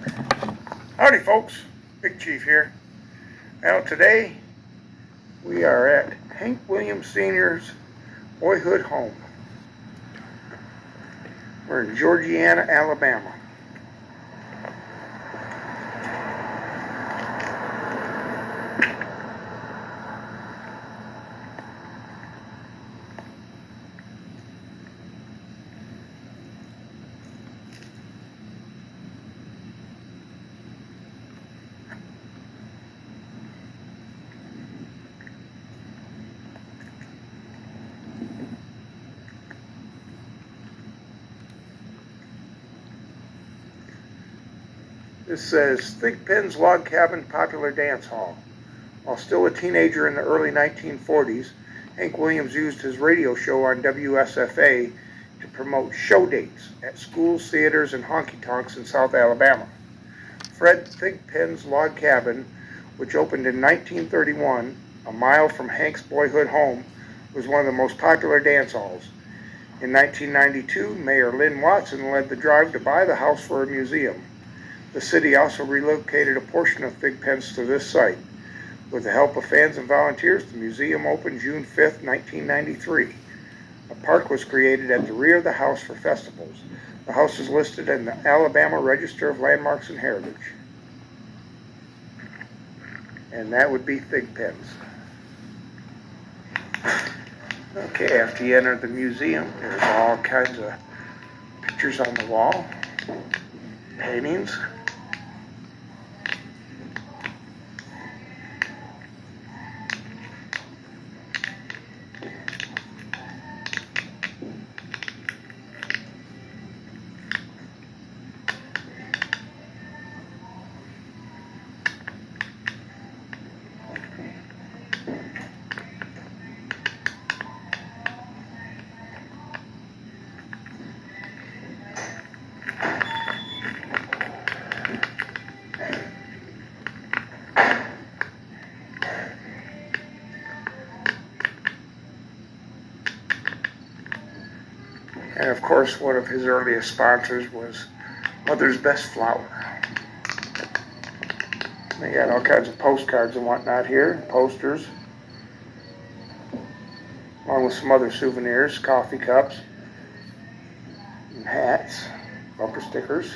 Howdy folks, Big Chief here. Now today we are at Hank Williams Sr.'s boyhood home. We're in Georgiana, Alabama. This says Thigpen's Log Cabin Popular Dance Hall. While still a teenager in the early 1940s, Hank Williams used his radio show on WSFA to promote show dates at schools, theaters, and honky-tonks in South Alabama. Fred Thigpen's Log Cabin, which opened in 1931, a mile from Hank's boyhood home, was one of the most popular dance halls. In 1992, Mayor Lynn Watson led the drive to buy the house for a museum. The city also relocated a portion of Thigpen's to this site. With the help of fans and volunteers, the museum opened June 5, 1993. A park was created at the rear of the house for festivals. The house is listed in the Alabama Register of Landmarks and Heritage. And that would be Thigpen's. Okay, after you enter the museum, there's all kinds of pictures on the wall, paintings. And of course, one of his earliest sponsors was Mother's Best Flour. They got all kinds of postcards and whatnot here, posters, along with some other souvenirs, coffee cups, and hats, bumper stickers.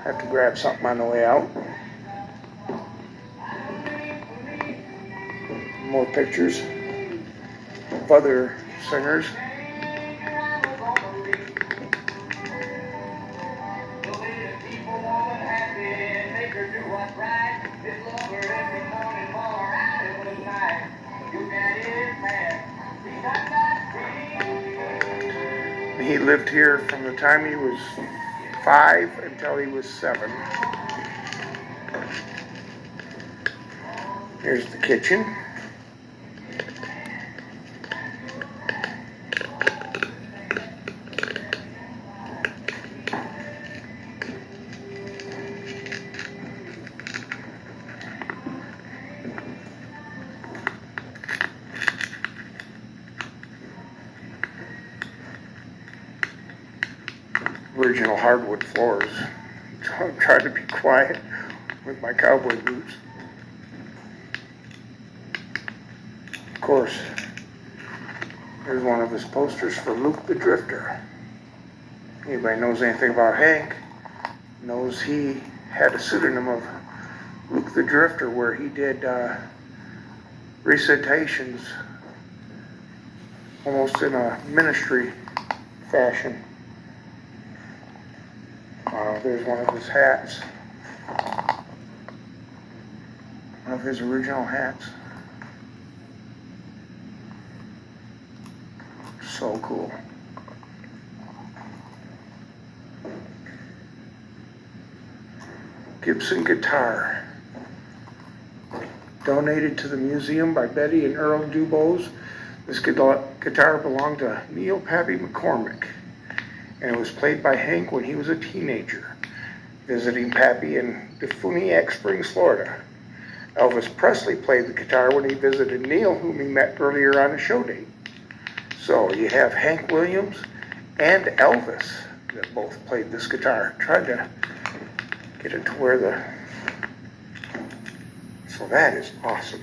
Have to grab something on the way out. More pictures of other singers. He lived here from the time he was 5 until he was 7. Here's the kitchen. Original hardwood floors. So I'm trying to be quiet with my cowboy boots. Of course, here's one of his posters for Luke the Drifter. Anybody knows anything about Hank knows he had a pseudonym of Luke the Drifter where he did recitations almost in a ministry fashion. There's one of his hats. One of his original hats. So cool. Gibson guitar. Donated to the museum by Betty and Earl Dubose. This guitar belonged to Neil Pappy McCormick, and it was played by Hank when he was a teenager, visiting Pappy in Defuniak Springs, Florida. Elvis Presley played the guitar when he visited Neil, whom he met earlier on a show date. So you have Hank Williams and Elvis that both played this guitar. Tried to get it to where so that is awesome.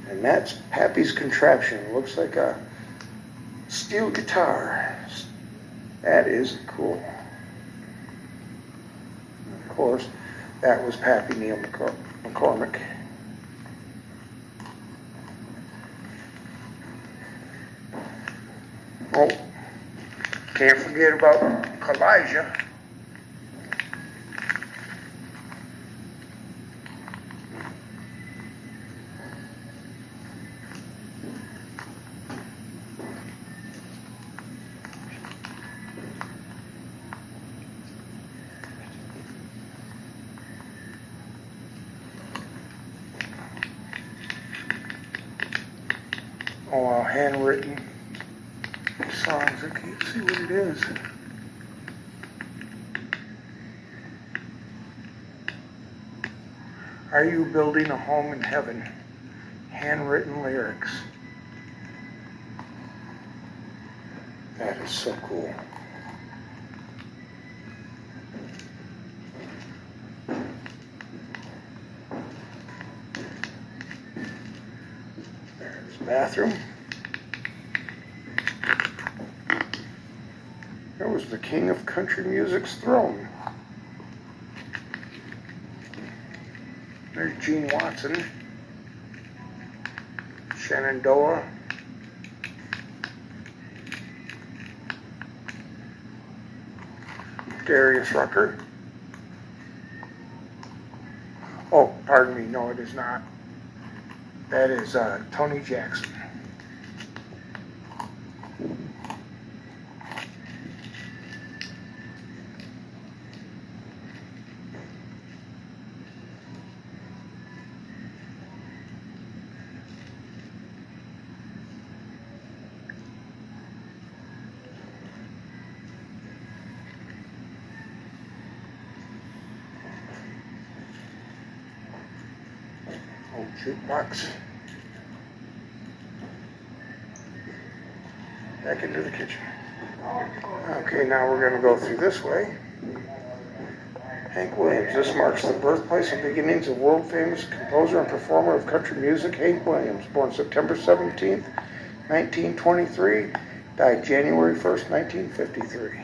And that's Pappy's contraption. It looks like a steel guitar. That is cool. And of course, that was Pappy Neil McCormick. Oh, can't forget about Elijah. Oh, handwritten songs. I can't see what it is. Are you building a home in heaven? Handwritten lyrics. That is so cool. There's the bathroom. There was the king of country music's throne. There's Gene Watson, Shenandoah, Darius Rucker. Oh, pardon me, no it is not. That is Tony Jackson. Old jukebox. Back into the kitchen. Okay, now we're going to go through this way. Hank Williams. This marks the birthplace and beginnings of world-famous composer and performer of country music, Hank Williams, born September 17th, 1923, died January 1st, 1953.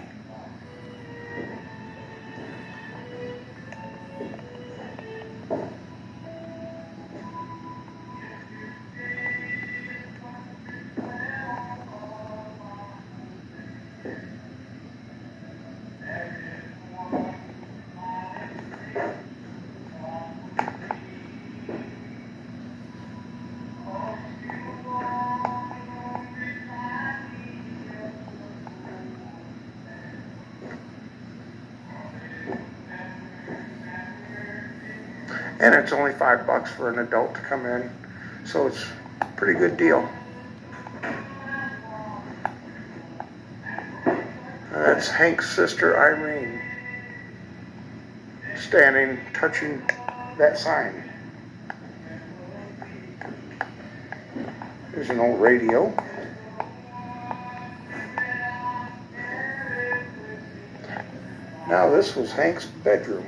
And it's only $5 for an adult to come in, so it's a pretty good deal. That's Hank's sister Irene standing, touching that sign. There's an old radio. Now this was Hank's bedroom.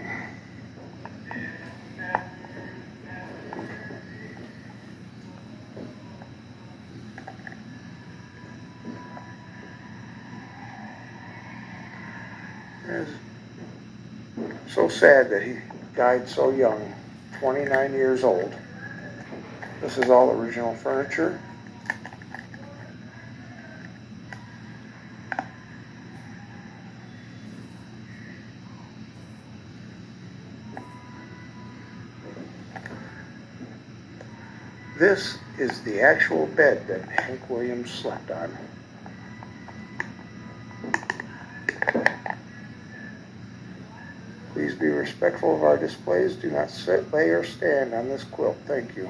It's so sad that he died so young, 29 years old. This is all original furniture. This is the actual bed that Hank Williams slept on. Please be respectful of our displays. Do not sit, lay, or stand on this quilt. Thank you.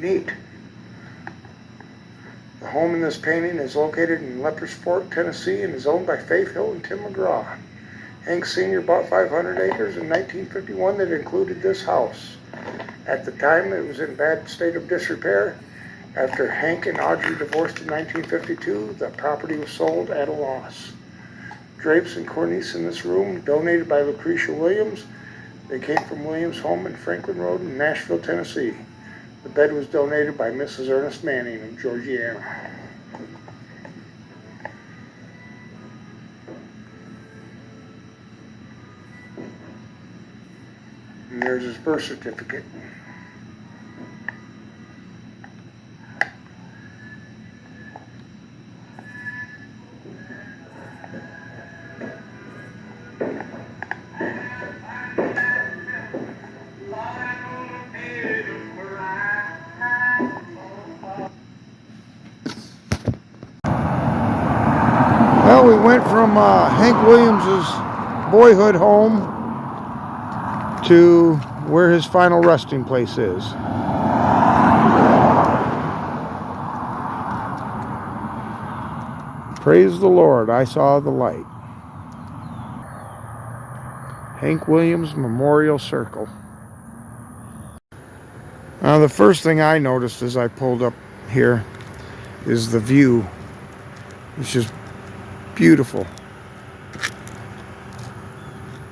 Neat. The home in this painting is located in Lepers Fork, Tennessee, and is owned by Faith Hill and Tim McGraw. Hank Sr. bought 500 acres in 1951 that included this house. At the time, it was in bad state of disrepair. After Hank and Audrey divorced in 1952, the property was sold at a loss. Drapes and cornice in this room, donated by Lucretia Williams. They came from Williams' home in Franklin Road in Nashville, Tennessee. The bed was donated by Mrs. Ernest Manning of Georgiana. And there's his birth certificate. Well, we went from Hank Williams's boyhood home to where his final resting place is. Praise the Lord, I saw the light. Hank Williams Memorial Circle. Now, the first thing I noticed as I pulled up here is the view. It's just beautiful.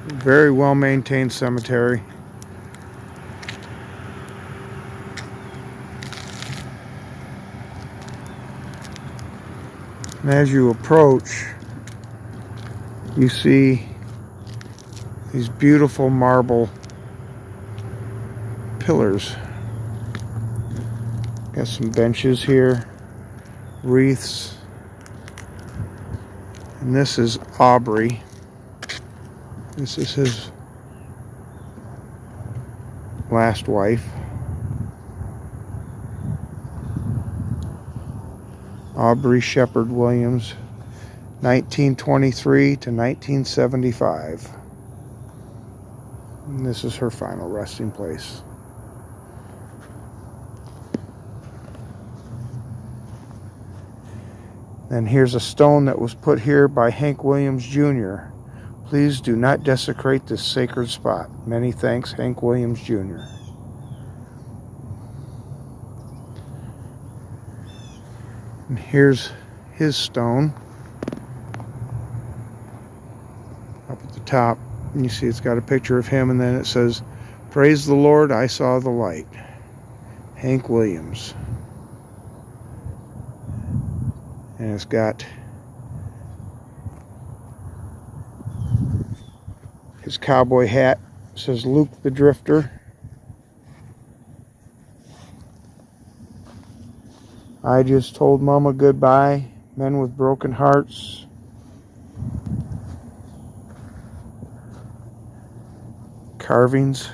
Very well maintained cemetery. And as you approach, you see these beautiful marble pillars. Got some benches here, wreaths. And this is Aubrey. This is his last wife. Aubrey Shepard Williams, 1923 to 1975. And this is her final resting place. And here's a stone that was put here by Hank Williams Jr. Please do not desecrate this sacred spot. Many thanks, Hank Williams Jr. And here's his stone up at the top. And you see it's got a picture of him, and then it says, "Praise the Lord, I saw the light." Hank Williams. And it's got his cowboy hat. It says Luke the Drifter. I just told Mama goodbye. Men with broken hearts. Carvings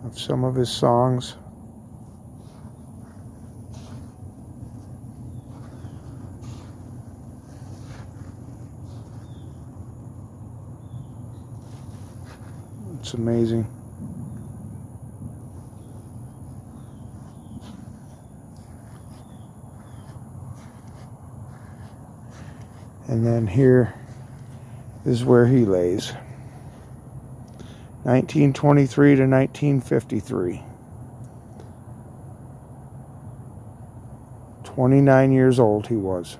of some of his songs. It's amazing. And then here is where he lays. 1923 to 1953. 29 years old he was.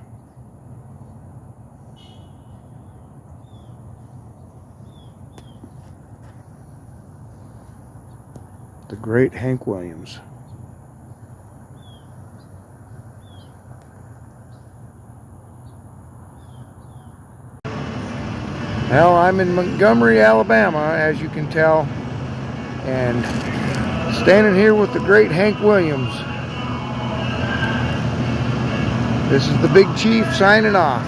The great Hank Williams. Well, I'm in Montgomery, Alabama, as you can tell, and standing here with the great Hank Williams. This is the Big Chief signing off.